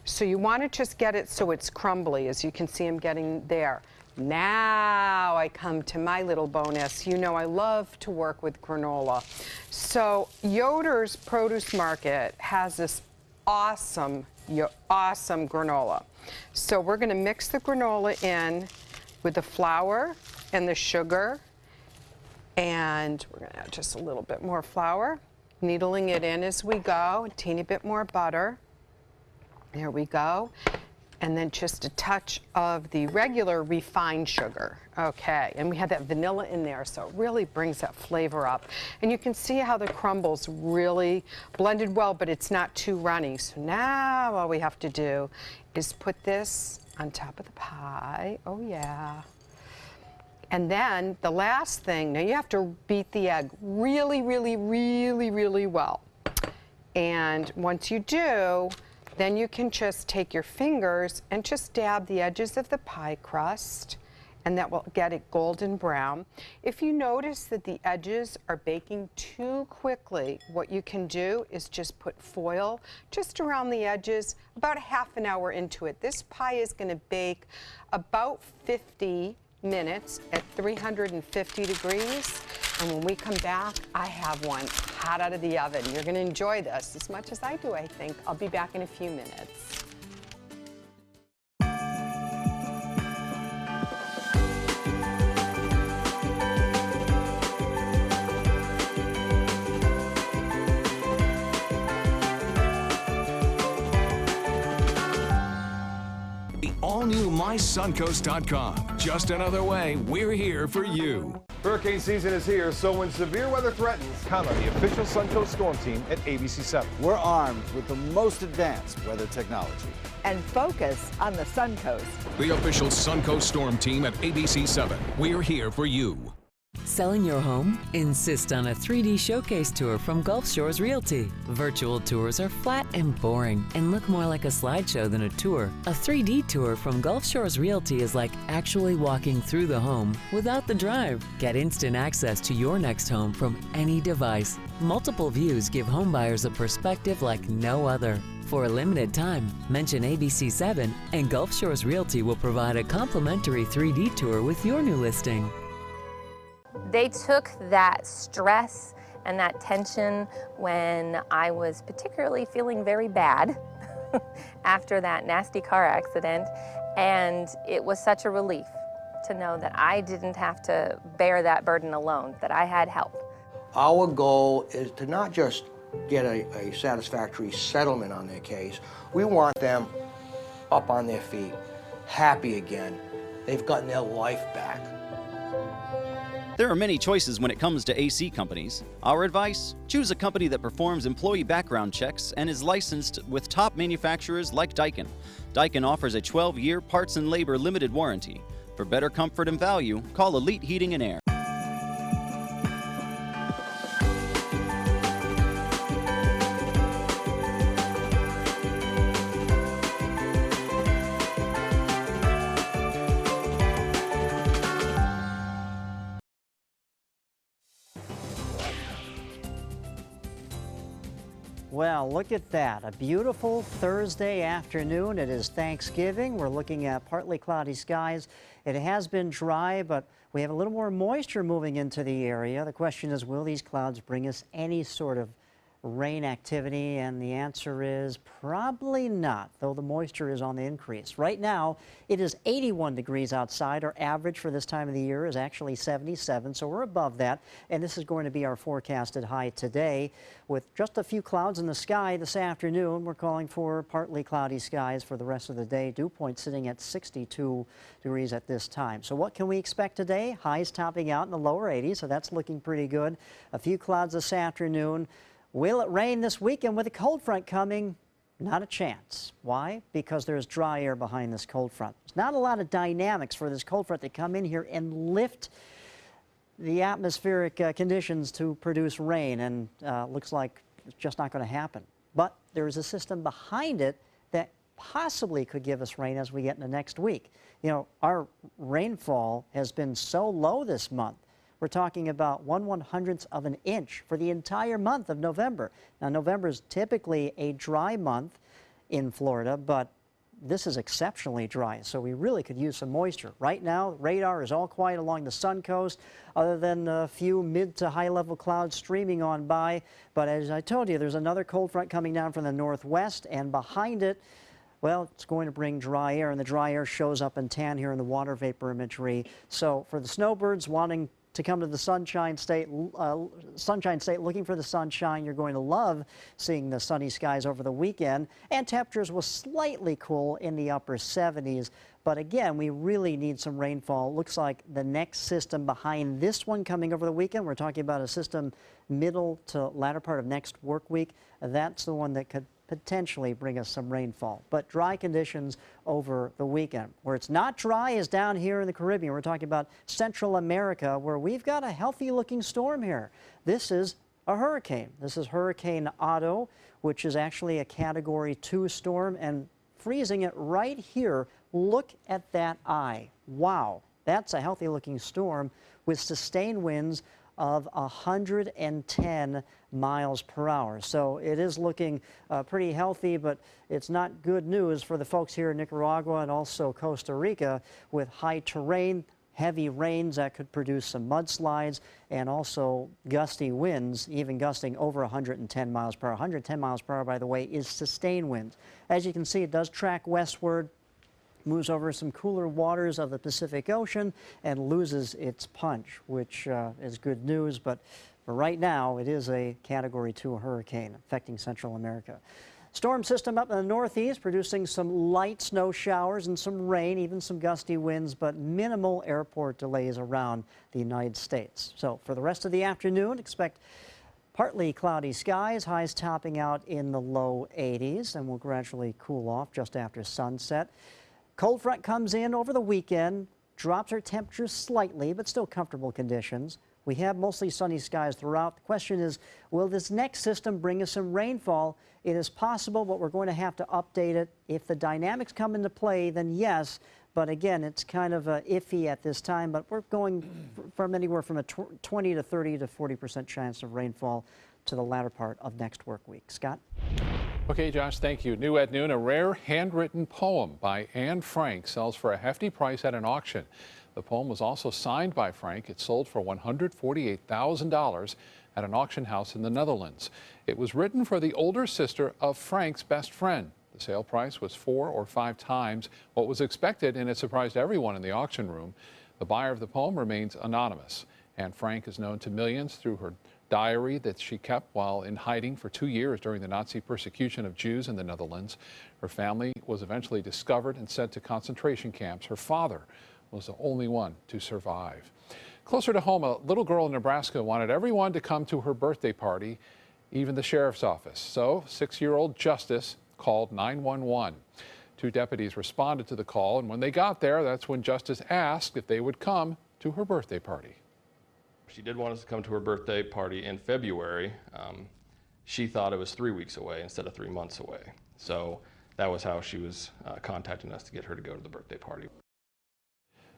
So you want to just get it so it's crumbly, as you can see I'm getting there. Now I come to my little bonus. You know I love to work with granola. So Yoder's Produce Market has this awesome granola. So we're going to mix the granola in with the flour and the sugar, and we're going to add just a little bit more flour, needling it in as we go, a teeny bit more butter. There we go. And then just a touch of the regular refined sugar. Okay, and we have that vanilla in there, so it really brings that flavor up. And you can see how the crumbles really blended well, but it's not too runny. So now all we have to do is put this on top of the pie. Oh yeah. And then the last thing, now you have to beat the egg really, really, really, really well. And once you do, then you can just take your fingers and just dab the edges of the pie crust, and that will get it golden brown. If you notice that the edges are baking too quickly, what you can do is just put foil just around the edges, about a half an hour into it. This pie is going to bake about 50 minutes at 350 degrees. And when we come back, I have one hot out of the oven. You're going to enjoy this as much as I do, I think. I'll be back in a few minutes. The all-new MySuncoast.com. Just another way we're here for you. Hurricane season is here, so when severe weather threatens, count on the official Suncoast Storm Team at ABC7. We're armed with the most advanced weather technology. And focus on the Suncoast. The official Suncoast Storm Team at ABC7. We're here for you. Selling your home? Insist on a 3D showcase tour from Gulf Shores Realty. Virtual tours are flat and boring and look more like a slideshow than a tour. A 3D tour from Gulf Shores Realty is like actually walking through the home without the drive. Get instant access to your next home from any device. Multiple views give homebuyers a perspective like no other. For a limited time, mention ABC7 and Gulf Shores Realty will provide a complimentary 3D tour with your new listing. They took that stress and that tension when I was particularly feeling very bad after that nasty car accident, and it was such a relief to know that I didn't have to bear that burden alone, that I had help. Our goal is to not just get a satisfactory settlement on their case. We want them up on their feet, happy again. They've gotten their life back. There are many choices when it comes to AC companies. Our advice? Choose a company that performs employee background checks and is licensed with top manufacturers like Daikin. Daikin offers a 12-year parts and labor limited warranty. For better comfort and value, call Elite Heating and Air. Well, look at that. A beautiful Thursday afternoon. It is Thanksgiving. We're looking at partly cloudy skies. It has been dry, but we have a little more moisture moving into the area. The question is, will these clouds bring us any sort of rain activity? And the answer is probably not, though the moisture is on the increase. Right now, it is 81 degrees outside. Our average for this time of the year is actually 77, so we're above that. And this is going to be our forecasted high today. With just a few clouds in the sky this afternoon, we're calling for partly cloudy skies for the rest of the day. Dew point sitting at 62 degrees at this time. So what can we expect today? Highs topping out in the lower 80s, so that's looking pretty good. A few clouds this afternoon. Will it rain this weekend with a cold front coming? Not a chance. Why? Because there's dry air behind this cold front. There's not a lot of dynamics for this cold front to come in here and lift the atmospheric conditions to produce rain, and looks like it's just not going to happen. But there is a system behind it that possibly could give us rain as we get into next week. You know, our rainfall has been so low this month. we're talking about 1/100th of an inch for the entire month of November. Now, November is typically a dry month in Florida, but this is exceptionally dry, so we really could use some moisture. Right now, radar is all quiet along the sun coast, other than a few mid to high level clouds streaming on by. But as I told you, there's another cold front coming down from the northwest, and behind it, well, it's going to bring dry air, and the dry air shows up in tan here in the water vapor imagery. So for the snowbirds wanting to come to the Sunshine State looking for the sunshine, you're going to love seeing the sunny skies over the weekend. And temperatures will slightly cool in the upper 70s. But again, we really need some rainfall. Looks like the next system behind this one coming over the weekend, we're talking about a system middle to latter part of next work week. That's the one that could potentially bring us some rainfall, but dry conditions over the weekend. Where it's not dry is down here in the Caribbean. We're talking about Central America, where we've got a healthy looking storm here. This is a hurricane. This is Hurricane Otto, which is actually a Category 2 storm, and freezing it right here. Look at that eye. Wow, that's a healthy looking storm with sustained winds of 110 miles per hour. So it is looking pretty healthy, but it's not good news for the folks here in Nicaragua and also Costa Rica with high terrain, heavy rains that could produce some mudslides, and also gusty winds, even gusting over 110 miles per hour. 110 miles per hour, by the way, is sustained winds. As you can see, it does track westward, moves over some cooler waters of the Pacific Ocean, and loses its punch, which is good news. But for right now, it is a Category 2 hurricane affecting Central America. Storm system up in the northeast, producing some light snow showers and some rain, even some gusty winds, but minimal airport delays around the United States. So for the rest of the afternoon, expect partly cloudy skies, highs topping out in the low 80s, and will gradually cool off just after sunset. Cold front comes in over the weekend, drops our temperatures slightly, but still comfortable conditions. We have mostly sunny skies throughout. The question is, will this next system bring us some rainfall? It is possible, but we're going to have to update it. If the dynamics come into play, then yes. But again, it's kind of iffy at this time, but we're going from anywhere from a 20 to 30 to 40% chance of rainfall to the latter part of next work week. Scott? Okay, Josh, thank you. New at noon, a rare handwritten poem by Anne Frank sells for a hefty price at an auction. The poem was also signed by Frank. It sold for $148,000 at an auction house in the Netherlands. It was written for the older sister of Frank's best friend. The sale price was 4 or 5 times what was expected, and it surprised everyone in the auction room. The buyer of the poem remains anonymous. Anne Frank is known to millions through her diary that she kept while in hiding for 2 years during the Nazi persecution of Jews in the Netherlands. Her family was eventually discovered and sent to concentration camps. Her father was the only one to survive. Closer to home, a little girl in Nebraska wanted everyone to come to her birthday party, even the sheriff's office. So 6-year-old Justice called 911. 2 deputies responded to the call, and when they got there, that's when Justice asked if they would come to her birthday party. She did want us to come to her birthday party in February. She thought it was 3 weeks away instead of 3 months away. So that was how she was contacting us to get her to go to the birthday party.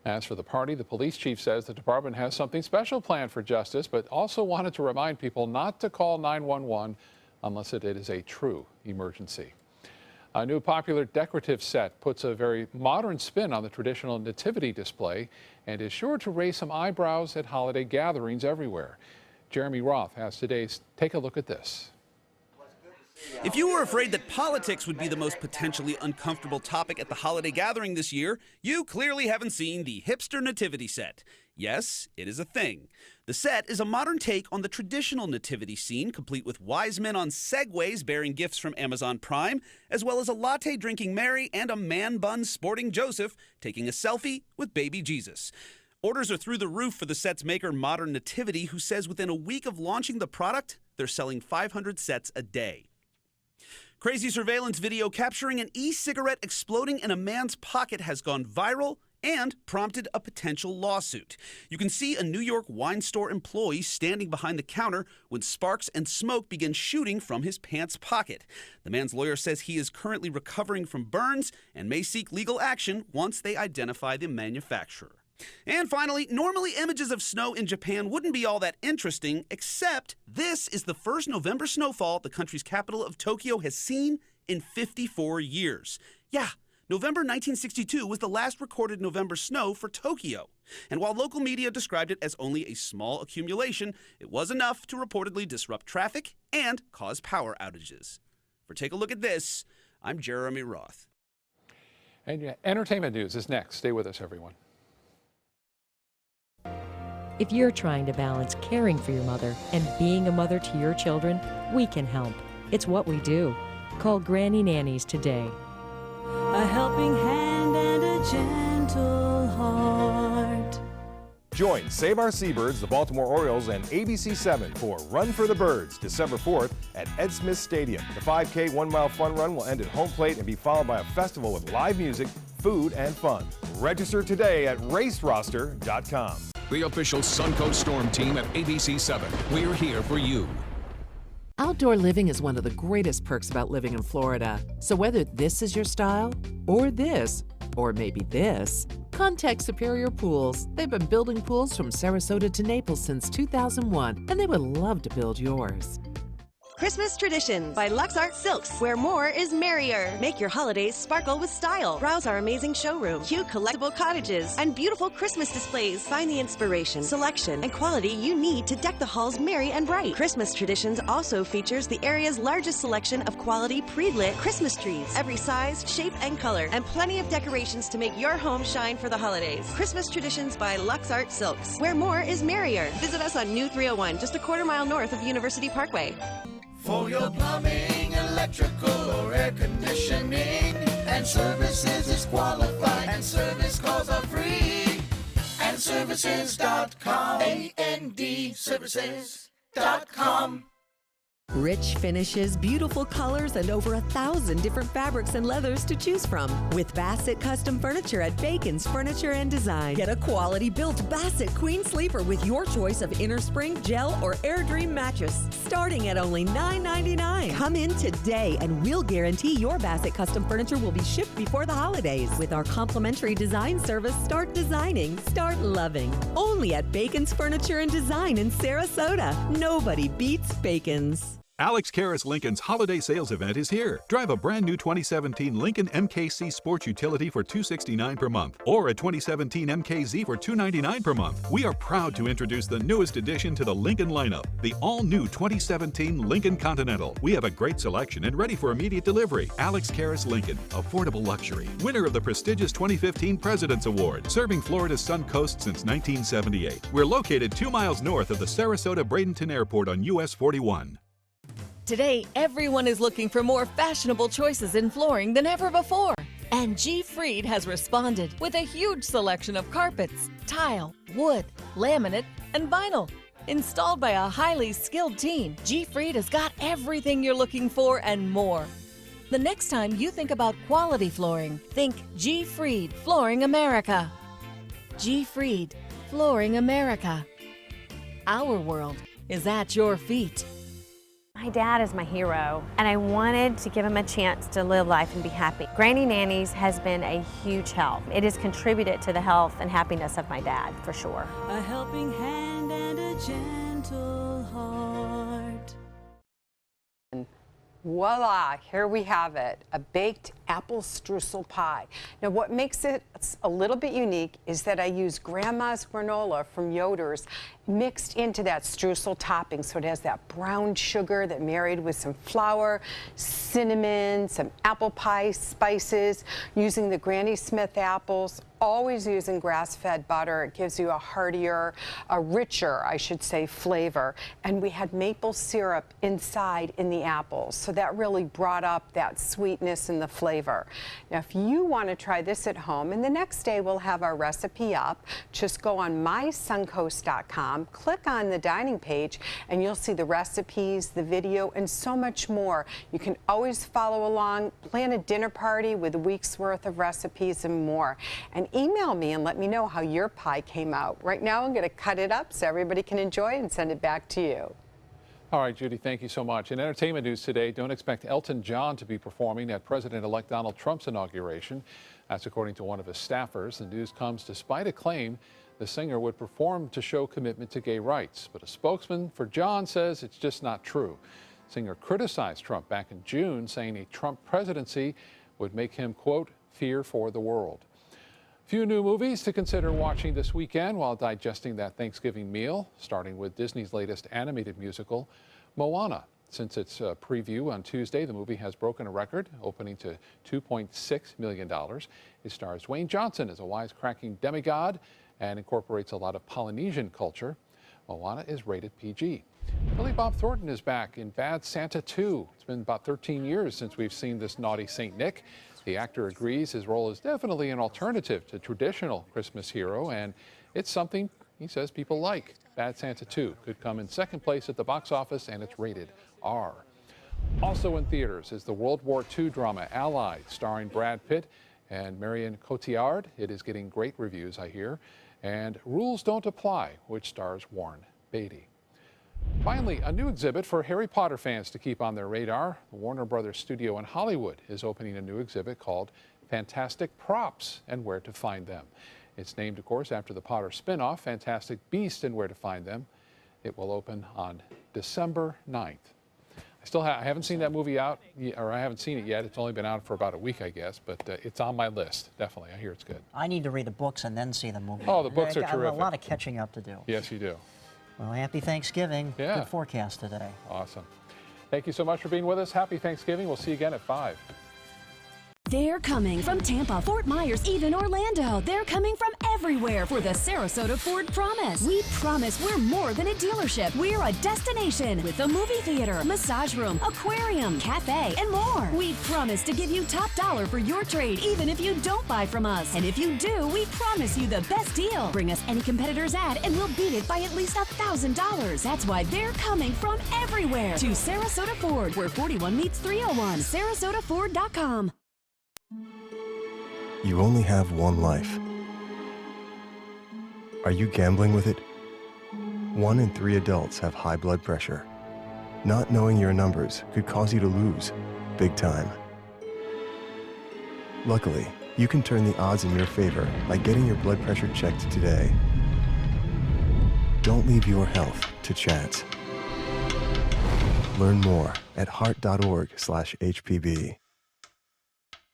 As for the party, the police chief says the department has something special planned for Justice, but also wanted to remind people not to call 911 unless it is a true emergency. A new popular decorative set puts a very modern spin on the traditional nativity display and is sure to raise some eyebrows at holiday gatherings everywhere. Jeremy Roth has today's Take a Look at This. If you were afraid that politics would be the most potentially uncomfortable topic at the holiday gathering this year, you clearly haven't seen the hipster nativity set. Yes, it is a thing. The set is a modern take on the traditional nativity scene, complete with wise men on segways bearing gifts from Amazon Prime, as well as a latte-drinking Mary and a man-bun sporting Joseph taking a selfie with baby Jesus. Orders are through the roof for the set's maker, Modern Nativity, who says within a week of launching the product, they're selling 500 sets a day. Crazy surveillance video capturing an e-cigarette exploding in a man's pocket has gone viral and prompted a potential lawsuit. You can see a New York wine store employee standing behind the counter when sparks and smoke begin shooting from his pants pocket. The man's lawyer says he is currently recovering from burns and may seek legal action once they identify the manufacturer. And finally, normally images of snow in Japan wouldn't be all that interesting, except this is the first November snowfall the country's capital of Tokyo has seen in 54 years. Yeah, November 1962 was the last recorded November snow for Tokyo. And while local media described it as only a small accumulation, it was enough to reportedly disrupt traffic and cause power outages. For Take a Look at This, I'm Jeremy Roth. And entertainment news is next. Stay with us, everyone. If you're trying to balance caring for your mother and being a mother to your children, we can help. It's what we do. Call Granny Nannies today. A helping hand and a gentle heart. Join Save Our Seabirds, the Baltimore Orioles, and ABC7 for Run for the Birds, December 4th at Ed Smith Stadium. The 5K 1-mile fun run will end at home plate and be followed by a festival with live music, food, and fun. Register today at raceroster.com. The official Suncoast Storm team at ABC7. We're here for you. Outdoor living is one of the greatest perks about living in Florida. So whether this is your style, or this, or maybe this, contact Superior Pools. They've been building pools from Sarasota to Naples since 2001, and they would love to build yours. Christmas Traditions by Lux Art Silks, where more is merrier. Make your holidays sparkle with style. Browse our amazing showroom, cute collectible cottages, and beautiful Christmas displays. Find the inspiration, selection, and quality you need to deck the halls merry and bright. Christmas Traditions also features the area's largest selection of quality pre-lit Christmas trees, every size, shape, and color, and plenty of decorations to make your home shine for the holidays. Christmas Traditions by Lux Art Silks, where more is merrier. Visit us on New 301, just a quarter-mile north of University Parkway. For your plumbing, electrical, or air conditioning, and services is qualified, and service calls are free. And services.com, A-N-D, services.com. Rich finishes, beautiful colors, and over 1,000 different fabrics and leathers to choose from. With Bassett Custom Furniture at Bacon's Furniture and Design. Get a quality-built Bassett Queen Sleeper with your choice of inner spring, gel, or Air Dream mattress, starting at only $9.99. Come in today, and we'll guarantee your Bassett Custom Furniture will be shipped before the holidays. With our complimentary design service, start designing, start loving. Only at Bacon's Furniture and Design in Sarasota. Nobody beats Bacon's. Alex Karras Lincoln's holiday sales event is here. Drive a brand new 2017 Lincoln MKC Sports Utility for $269 per month, or a 2017 MKZ for $299 per month. We are proud to introduce the newest addition to the Lincoln lineup, the all-new 2017 Lincoln Continental. We have a great selection and ready for immediate delivery. Alex Karras Lincoln, affordable luxury. Winner of the prestigious 2015 President's Award, serving Florida's Sun Coast since 1978. We're located 2 miles north of the Sarasota-Bradenton Airport on US 41. Today, everyone is looking for more fashionable choices in flooring than ever before. And G. Fried has responded with a huge selection of carpets, tile, wood, laminate, and vinyl. Installed by a highly skilled team, G. Fried has got everything you're looking for and more. The next time you think about quality flooring, think G. Fried Flooring America. G. Fried Flooring America. Our world is at your feet. My dad is my hero, and I wanted to give him a chance to live life and be happy. Granny Nannies has been a huge help. It has contributed to the health and happiness of my dad, for sure. A helping hand and a gentle heart. Voila, here we have it, a baked apple streusel pie. Now what makes it a little bit unique is that I use grandma's granola from Yoder's mixed into that streusel topping, so it has that brown sugar that married with some flour, cinnamon, some apple pie spices, using the Granny Smith apples, always using grass-fed butter. It gives you a heartier, a richer, I should say, flavor. And we had maple syrup inside in the apples, so that really brought up that sweetness and the flavor. Now, if you want to try this at home, and the next day we'll have our recipe up, just go on mysuncoast.com, click on the dining page, and you'll see the recipes, the video, and so much more. You can always follow along, plan a dinner party with a week's worth of recipes and more. And email me and let me know how your pie came out. Right now I'm going to cut it up so everybody can enjoy and send it back to you. All right, Judy, thank you so much. In entertainment news today, don't expect Elton John to be performing at President-elect Donald Trump's inauguration. That's according to one of his staffers. The news comes despite a claim the singer would perform to show commitment to gay rights. But a spokesman for John says it's just not true. The singer criticized Trump back in June, saying a Trump presidency would make him, quote, fear for the world. Few new movies to consider watching this weekend while digesting that Thanksgiving meal, starting with Disney's latest animated musical, Moana. Since its preview on Tuesday, the movie has broken a record, opening to $2.6 million. It stars Dwayne Johnson as a wisecracking demigod and incorporates a lot of Polynesian culture. Moana is rated PG. Billy Bob Thornton is back in Bad Santa 2. It's been about 13 years since we've seen this naughty Saint Nick. The actor agrees his role is definitely an alternative to traditional Christmas hero, and it's something he says people like. Bad Santa 2 could come in second place at the box office, and it's rated R. Also in theaters is the World War II drama Allied, starring Brad Pitt and Marion Cotillard. It is getting great reviews, I hear. And Rules Don't Apply, which stars Warren Beatty. Finally, a new exhibit for Harry Potter fans to keep on their radar. The Warner Brothers studio in Hollywood is opening a new exhibit called Fantastic Props and Where to Find Them. It's named, of course, after the Potter spin-off, Fantastic Beasts and Where to Find Them. It will open on December 9th. I haven't seen that movie out, or I haven't seen it yet. It's only been out for about a week, I guess, but it's on my list, definitely. I hear it's good. I need to read the books and then see the movie. Oh, the books are terrific. I have a lot of catching up to do. Yes, you do. Well, happy Thanksgiving. Yeah. Good forecast today. Awesome. Thank you so much for being with us. Happy Thanksgiving. We'll see you again at 5. They're coming from Tampa, Fort Myers, even Orlando. They're coming from everywhere for the Sarasota Ford Promise. We promise we're more than a dealership. We're a destination with a movie theater, massage room, aquarium, cafe, and more. We promise to give you top dollar for your trade, even if you don't buy from us. And if you do, we promise you the best deal. Bring us any competitor's ad and we'll beat it by at least $1,000. That's why they're coming from everywhere to Sarasota Ford, where 41 meets 301. SarasotaFord.com. You only have one life. Are you gambling with it? 1 in 3 adults have high blood pressure. Not knowing your numbers could cause you to lose, big time. Luckily, you can turn the odds in your favor by getting your blood pressure checked today. Don't leave your health to chance. Learn more at heart.org/HPB.